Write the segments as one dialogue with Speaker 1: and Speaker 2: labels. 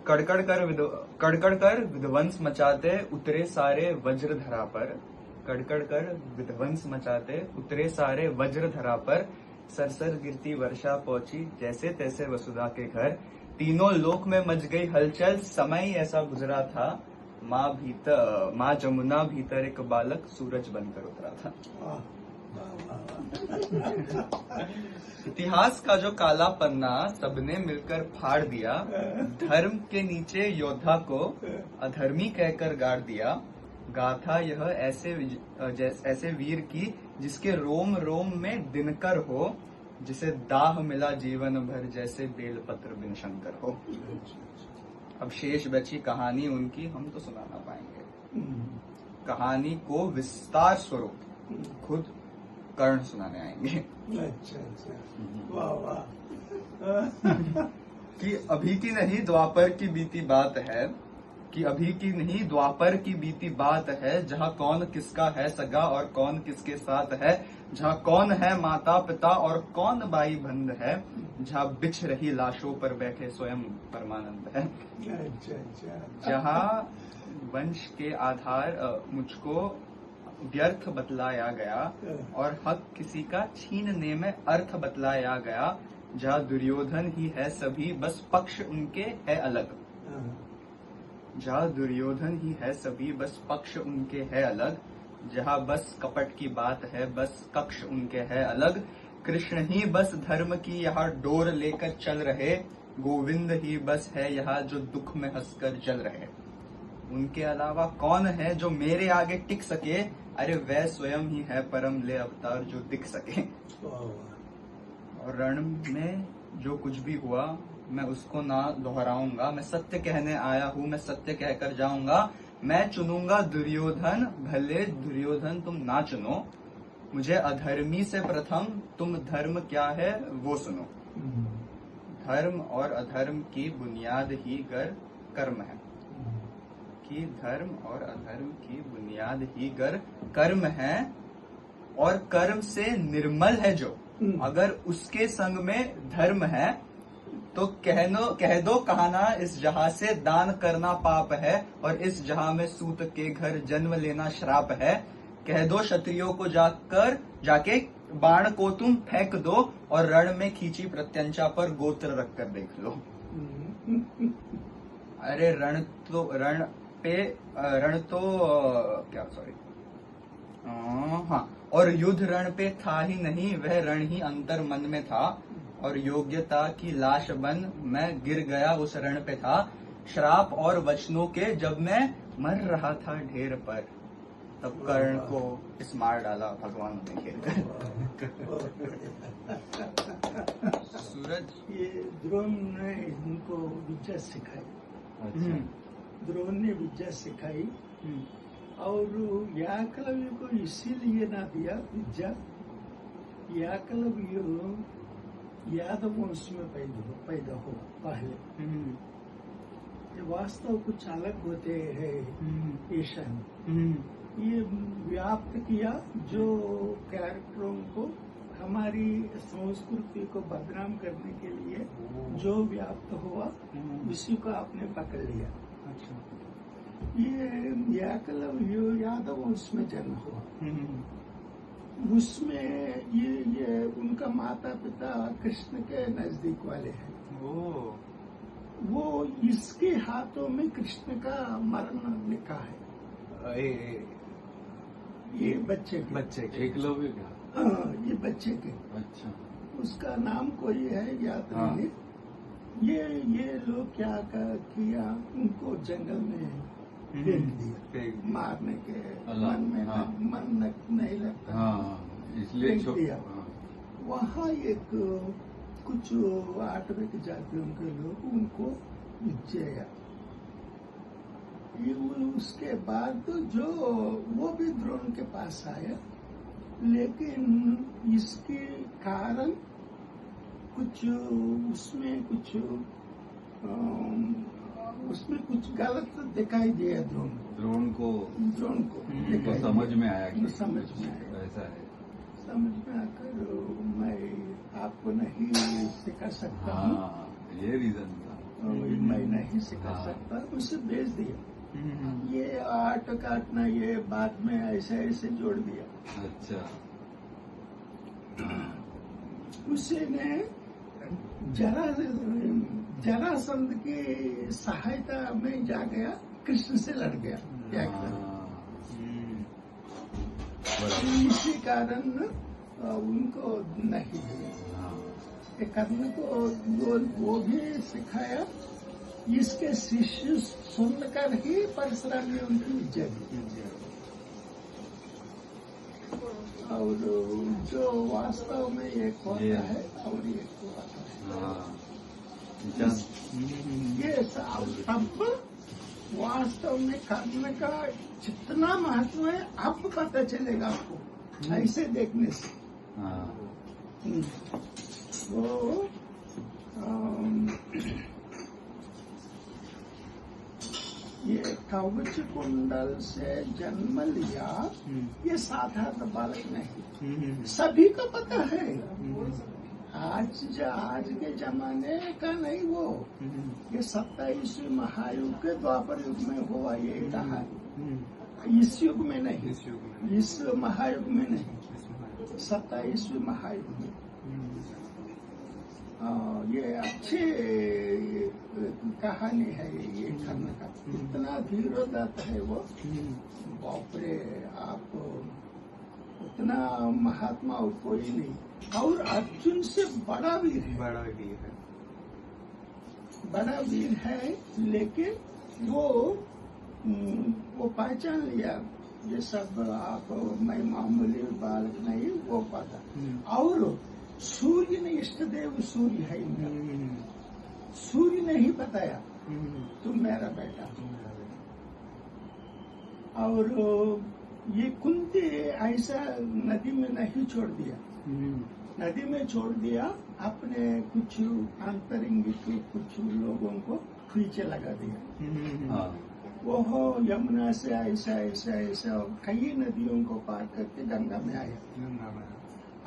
Speaker 1: कड़कड़ कर विध्वंस मचाते उतरे सारे वज्रधरा पर, कड़कड़ कर विध्वंस मचाते उतरे सारे वज्रधरा पर, सरसर गिरती वर्षा पहुंची जैसे तैसे वसुधा के घर, तीनों लोक में मच गई हलचल, समय ऐसा गुजरा था, माँ जमुना भीतर एक बालक सूरज बनकर उतरा था। इतिहास का जो काला पन्ना सबने मिलकर फाड़ दिया, धर्म के नीचे योद्धा को अधर्मी कहकर गाड़ दिया, गाथा यह ऐसे वीर की जिसके रोम रोम में दिनकर हो, जिसे दाह मिला जीवन भर जैसे बेलपत्र बिन शंकर हो। अब शेष बची कहानी उनकी हम तो सुना ना पाएंगे, कहानी को विस्तार स्वरूप खुद कर्ण सुनाने आएंगे।
Speaker 2: अच्छा, वाह वाह।
Speaker 1: कि अभी की नहीं द्वापर की बीती बात है, कि अभी की नहीं द्वापर की बीती बात है, जहाँ कौन किसका है सगा और कौन किसके साथ है, जहाँ कौन है माता पिता और कौन बाई बंद है, जहाँ बिछ रही लाशों पर बैठे स्वयं परमानंद है।
Speaker 2: अच्छा।
Speaker 1: जहाँ वंश के आधार मुझको व्यर्थ बतलाया गया और हक किसी का छीनने में अर्थ बतलाया गया, जहाँ दुर्योधन ही है सभी बस पक्ष उनके है अलग, जहाँ दुर्योधन ही है सभी बस पक्ष उनके है अलग, जहाँ बस कपट की बात है बस कक्ष उनके है अलग, कृष्ण ही बस धर्म की यहाँ डोर लेकर चल रहे, गोविंद ही बस है यहाँ जो दुख में हंसकर जल रहे, उनके अलावा कौन है जो मेरे आगे टिक सके, अरे वह स्वयं ही है परम ले अवतार जो दिख सके। और रण में जो कुछ भी हुआ मैं उसको ना दोहराऊंगा, मैं सत्य कहने आया हूँ, मैं सत्य कहकर जाऊंगा, मैं चुनूंगा दुर्योधन भले दुर्योधन तुम ना चुनो, मुझे अधर्मी से प्रथम तुम धर्म क्या है वो सुनो। धर्म और अधर्म की बुनियाद ही कर्म है, कि धर्म और अधर्म की बुनियाद ही कर्म है, और कर्म से निर्मल है जो, अगर उसके संग में धर्म है तो कह दो कहाना इस जहां से दान करना पाप है, और इस जहां में सूत के घर जन्म लेना श्राप है, कह दो क्षत्रियों को जाके बाण को तुम फेंक दो, और रण में खींची प्रत्यंचा पर गोत्र रख कर देख लो। अरे रण तो क्या सॉरी हाँ, और युद्ध रण पे था ही नहीं, वह रण ही अंतर मन में था, और योग्यता की लाश बन मैं गिर गया उस रण पे था, श्राप और वचनों के जब मैं मर रहा था ढेर पर, तब कर्ण को इस मार डाला भगवान ने घेर कर। सूरज
Speaker 2: ये द्रोण ने इनको विद्या सिखाई, द्रोण ने विद्या सिखाई, और याकलव्य को इसीलिए ना दिया विद्या, याकलव्य यादव वंश में पैदा हुआ पहले, ये वास्तव कुछ अलग होते हैं ईशान, ये व्याप्त किया जो कैरेक्टरों को हमारी संस्कृति को बदनाम करने के लिए जो व्याप्त हुआ उसी को आपने पकड़ लिया।
Speaker 1: अच्छा,
Speaker 2: ये याकलव्य यादव उसमें जन्म हुआ, उसमें ये उनका माता पिता कृष्ण के नजदीक वाले हैं, वो इसके हाथों में कृष्ण का मरण लिखा है। ये बच्चे के
Speaker 3: एकलव्य का,
Speaker 2: ये बच्चे के,
Speaker 3: अच्छा,
Speaker 2: उसका नाम कोई है याद नहीं। ये लोग क्या किया, उनको जंगल में फेंक दिया, मारने के मन में मन नहीं लगता,
Speaker 3: इसलिए
Speaker 2: फेंक दिया। वहाँ एक कुछ आठवीं जातियों के लोग उनको जिया, उसके बाद तो जो वो भी द्रोण के पास आया, लेकिन इसके कारण कुछ उसमें कुछ गलत दिखाई दिया द्रोण को
Speaker 3: तो समझ में आया कि
Speaker 2: समझ में आया,
Speaker 3: ऐसा है,
Speaker 2: समझ में आकर मैं आपको नहीं सिखा सकता हूँ।
Speaker 3: ये रीजन था।
Speaker 2: मैं नहीं सिखा सकता, उसे भेज दिया। ये आर्ट काटना ये बाद में ऐसे ऐसे जोड़ दिया।
Speaker 3: अच्छा।
Speaker 2: उसी ने जरासंध की सहायता में जा गया, कृष्ण से लड़ गया। क्या इसी कारण उनको नहीं दिया। कर्ण को वो भी सिखाया, इसके शिष्य सुनकर ही परशुराम ने उनकी इज्जत दी। और जो वास्तव में एक होता है और एक होता है, ये सब वास्तव में कर्ण का जितना महत्व है अब पता चलेगा आपको ऐसे देखने से। वो ये कवच कुंडल से जन्म लिया, ये साधारण बालक नहीं, सभी को पता है। आज के जमाने का नहीं, वो ये 27वीं महायुग के द्वापर युग में हुआ ये कहानी, इस युग में नहीं, इस महायुग में नहीं, 27वीं महायुग में। ये अच्छी कहानी है ये कर्ण का, इतना धीरोदत्त है वो, बाप रे, आप उतना महात्मा और कोई नहीं। और अर्जुन से बड़ा वीर है, बड़ा वीर है, लेकिन वो पहचान लिया ये सब आप, मैं मामूली बालक नहीं, वो पता। और सूर्य ने, इष्ट देव सूर्य है इनका, सूर्य ने ही बताया तुम मेरा बेटा। और ये कुंती ऐसा नदी में नहीं छोड़ दिया, नदी में छोड़ दिया, अपने कुछ अंतरंगिक कुछ लोगों को पीछे लगा दिया। वो यमुना से ऐसा ऐसा ऐसा कई नदियों को पार करके गंगा में आया।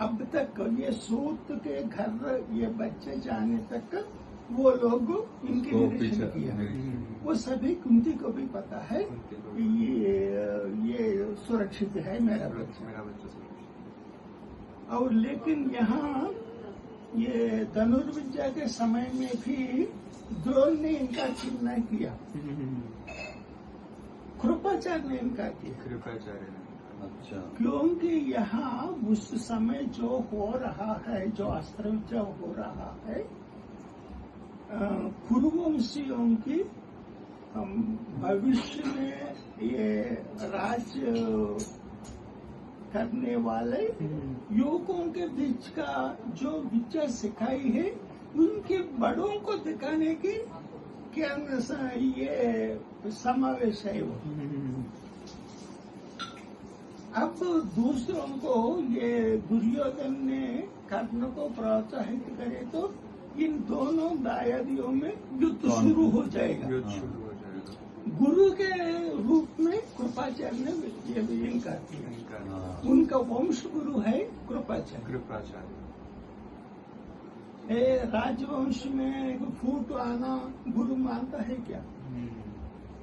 Speaker 2: अब तक ये सूत के घर ये बच्चे जाने तक वो लोग इनकी निरीक्षण किया, वो सभी कुंती को भी पता है कि ये सुरक्षित है मेरा बच्चा। और लेकिन यहाँ ये धनुर्विद्या के समय में भी द्रोण ने इनका चिन्ह किया, कृपाचार्य ने इनका किया। अच्छा। क्योंकि यहाँ उस समय जो हो रहा है, जो अस्त्र विद्या हो रहा है, कुरुवंशियों की भविष्य में ये राज्य करने वाले युवकों के बीच का जो विद्या सिखाई है, उनके बड़ों को दिखाने की क्या ये समावेश है वो। अब दूसरों को ये दुर्योधन ने कर्ण को प्रोत्साहित करे तो इन दोनों दायादियों में युद्ध शुरू हो जाएगा। गुरु के रूप में कृपाचार्य ने ये इनकार किया, उनका वंश गुरु है कृपाचार्य। राजवंश में फूट आना गुरु मानता है क्या?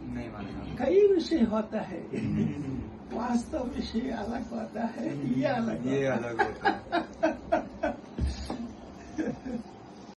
Speaker 2: नहीं मानेगा। कई विषय होता है, वास्तव विषय अलग होता है, ये अलग होता है।